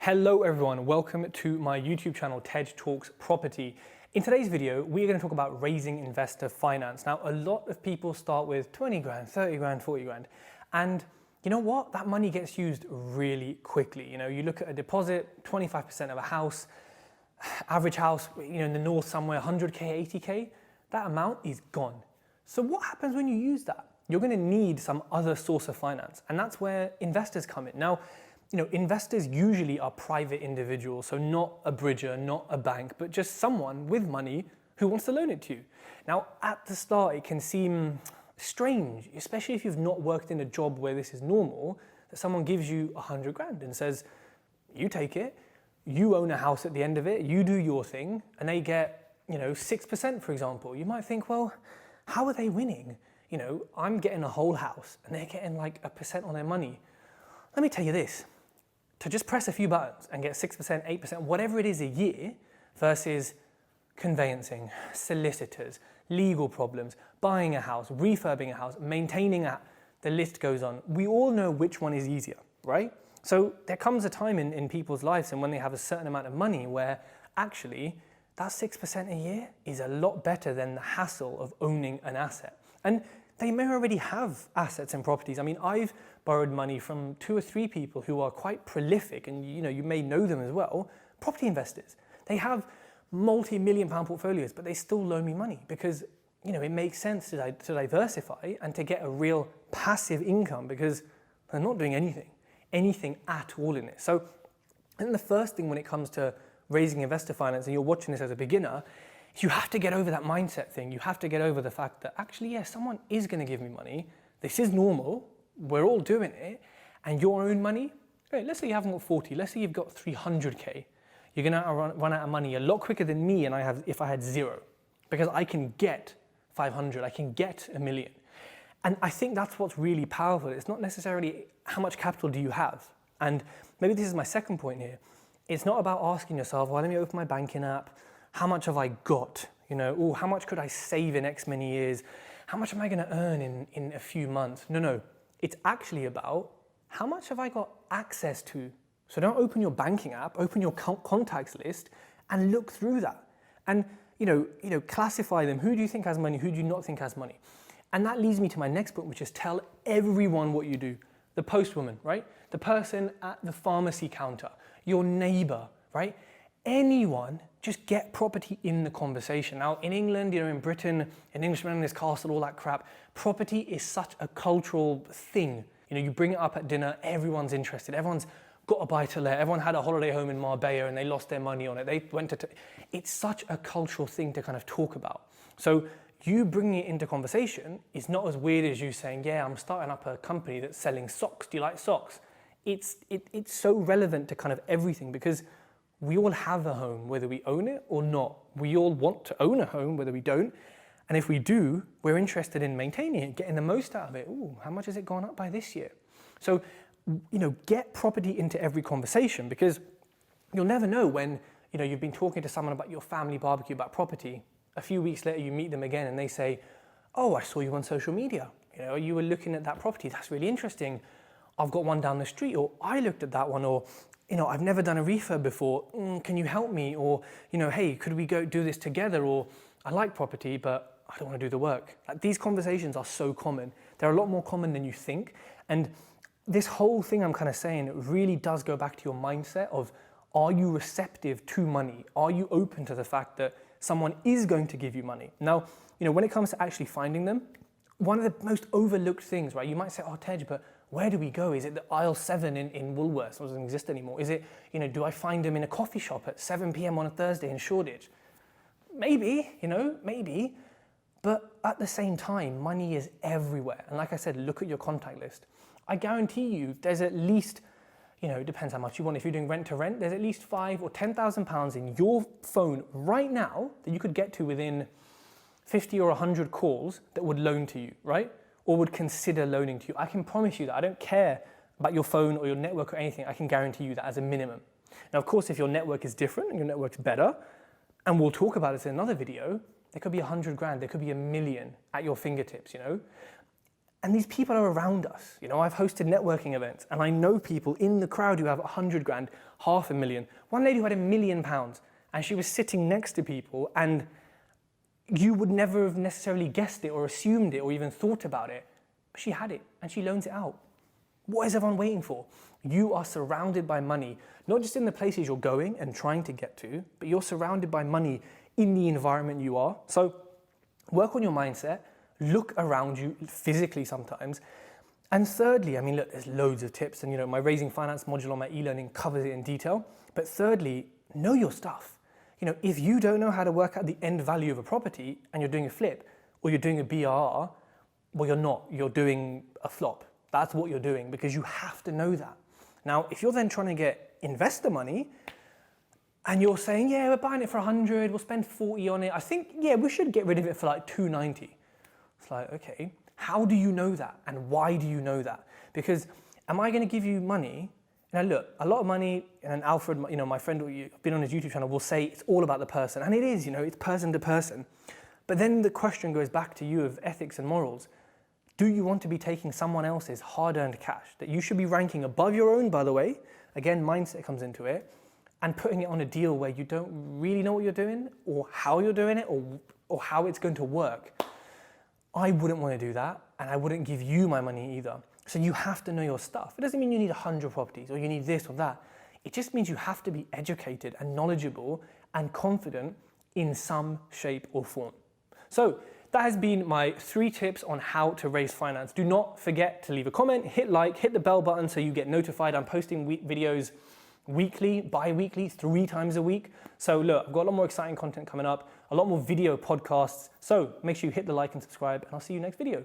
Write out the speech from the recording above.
Hello everyone, welcome to my YouTube channel, Tej Talks Property. In today's video, we're going to talk about raising investor finance. Now, a lot of people start with 20 grand, 30 grand, 40 grand. And you know what? That money gets used really quickly. You look at a deposit, 25% of a house, average house, in the north somewhere, 100K, 80K, that amount is gone. So what happens when you use that? You're going to need some other source of finance. And that's where investors come in. Now, investors usually are private individuals, so not a bridger, not a bank, but just someone with money who wants to loan it to you. Now, at the start, it can seem strange, especially if you've not worked in a job where this is normal, that someone gives you 100 grand and says, you take it, you own a house at the end of it, you do your thing, and they get, 6%, for example. You might think, well, how are they winning? I'm getting a whole house and they're getting like 1% on their money. Let me tell you this. To just press a few buttons and get 6%, 8%, whatever it is a year, versus conveyancing, solicitors, legal problems, buying a house, refurbing a house, maintaining the list goes on. We all know which one is easier, right? So there comes a time in people's lives and when they have a certain amount of money where actually that 6% a year is a lot better than the hassle of owning an asset. And they may already have assets and properties. I mean, I've borrowed money from 2 or 3 people who are quite prolific, and you may know them as well, property investors. They have multi-million pound portfolios, but they still loan me money because, it makes sense to diversify and to get a real passive income because they're not doing anything at all in it. So I think the first thing when it comes to raising investor finance, and you're watching this as a beginner, you have to get over that mindset thing. You have to get over the fact that actually, yes, someone is going to give me money. This is normal. We're all doing it. And your own money, let's say you haven't got 40. Let's say you've got 300K. You're going to run out of money a lot quicker than me if I had 0. Because I can get 500. I can get $1 million. And I think that's what's really powerful. It's not necessarily how much capital do you have. And maybe this is my second point here. It's not about asking yourself, well, let me open my banking app. How much have I got? How much could I save in X many years? How much am I going to earn in a few months? No. It's actually about how much have I got access to? So don't open your banking app, open your contacts list and look through that. And, classify them. Who do you think has money? Who do you not think has money? And that leads me to my next point, which is tell everyone what you do. The postwoman, right? The person at the pharmacy counter, your neighbor, right? Anyone, just get property in the conversation. Now, in England, in Britain, an Englishman in his castle, all that crap, property is such a cultural thing. You bring it up at dinner, everyone's interested. Everyone's got a buy to let. Everyone had a holiday home in Marbella and they lost their money on it. They went to... It's such a cultural thing to kind of talk about. So you bringing it into conversation is not as weird as you saying, yeah, I'm starting up a company that's selling socks. Do you like socks? It's so relevant to kind of everything because we all have a home, whether we own it or not. We all want to own a home, whether we don't. And if we do, we're interested in maintaining it, getting the most out of it. Ooh, how much has it gone up by this year? So, get property into every conversation because you'll never know when, you've been talking to someone about your family barbecue, about property. A few weeks later, you meet them again and they say, oh, I saw you on social media. You were looking at that property. That's really interesting. I've got one down the street, or I looked at that one, or I've never done a refurb before. Can you help me? Or, hey, could we go do this together? Or I like property, but I don't want to do the work. These conversations are so common. They're a lot more common than you think. And this whole thing I'm kind of saying, it really does go back to your mindset of, are you receptive to money? Are you open to the fact that someone is going to give you money? Now, when it comes to actually finding them, one of the most overlooked things, right? You might say, oh, Tej, but where do we go? Is it the aisle 7 in Woolworths? It doesn't exist anymore. Is it, do I find them in a coffee shop at 7 p.m. on a Thursday in Shoreditch? Maybe, maybe. But at the same time, money is everywhere. And like I said, look at your contact list. I guarantee you there's at least, it depends how much you want. If you're doing rent to rent, there's at least £5,000 or £10,000 in your phone right now that you could get to within 50 or 100 calls that would loan to you, right? Or would consider loaning to you. I can promise you that. I don't care about your phone or your network or anything. I can guarantee you that as a minimum. Now, of course, if your network is different and your network's better, and we'll talk about this in another video, there could be 100 grand, there could be $1 million at your fingertips, And these people are around us. You know, I've hosted networking events and I know people in the crowd who have 100 grand, 500,000. One lady who had £1 million and she was sitting next to people and you would never have necessarily guessed it or assumed it or even thought about it. But she had it and she loans it out. What is everyone waiting for? You are surrounded by money, not just in the places you're going and trying to get to, but you're surrounded by money in the environment you are. So work on your mindset, look around you physically sometimes. And thirdly, I mean, look, there's loads of tips and, you know, my Raising Finance module on my e-learning covers it in detail. But thirdly, know your stuff. You know, if you don't know how to work out the end value of a property and you're doing a flip or you're doing a BRR, well, you're not, you're doing a flop. That's what you're doing because you have to know that. Now, if you're then trying to get investor money and you're saying, yeah, we're buying it for 100, we'll spend 40 on it. I think, yeah, we should get rid of it for like 290. It's like, okay, how do you know that? And why do you know that? Because am I going to give you money? Now look, a lot of money, and Alfred, you know, my friend who's been on his YouTube channel will say it's all about the person. And it is, you know, it's person to person. But then the question goes back to you of ethics and morals. Do you want to be taking someone else's hard-earned cash that you should be ranking above your own, by the way? Again, mindset comes into it. And putting it on a deal where you don't really know what you're doing or how you're doing it or how it's going to work. I wouldn't want to do that, and I wouldn't give you my money either. So you have to know your stuff. It doesn't mean you need 100 properties or you need this or that. It just means you have to be educated and knowledgeable and confident in some shape or form. So that has been my 3 tips on how to raise finance. Do not forget to leave a comment, hit like, hit the bell button so you get notified. I'm posting videos weekly, bi-weekly, 3 times a week. So look, I've got a lot more exciting content coming up, a lot more video podcasts. So make sure you hit the like and subscribe, and I'll see you next video.